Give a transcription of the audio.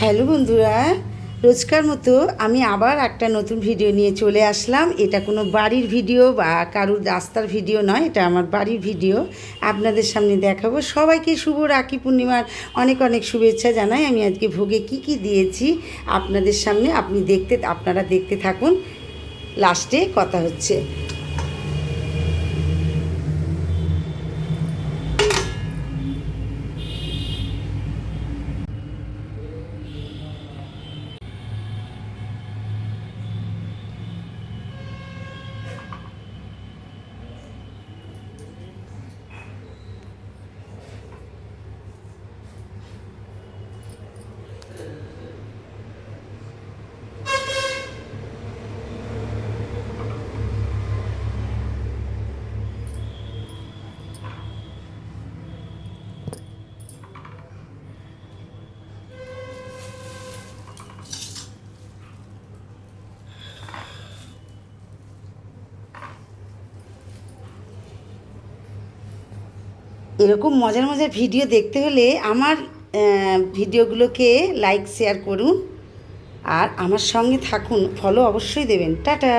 Hello বন্ধুরা, রোজকার মতো আমি আবার একটা নতুন ভিডিও নিয়ে চলে আসলাম। এটা কোনো বাড়ির ভিডিও বা কারুর রাস্তার ভিডিও নয়, এটা আমার বাড়ির ভিডিও আপনাদের সামনে দেখাবো। সবাইকে শুভ রাখি পূর্ণিমার অনেক অনেক শুভেচ্ছা জানাই। আমি আজকে ভোগে কি দিয়েছি আপনাদের সামনে আপনারা দেখতে থাকুন, লাস্টে কথা হচ্ছে। এরকম মজার মজার ভিডিও দেখতে হলে আমার ভিডিওগুলোকে লাইক শেয়ার করুন আর আমার সঙ্গে থাকুন, ফলো অবশ্যই দেবেন। টাটা।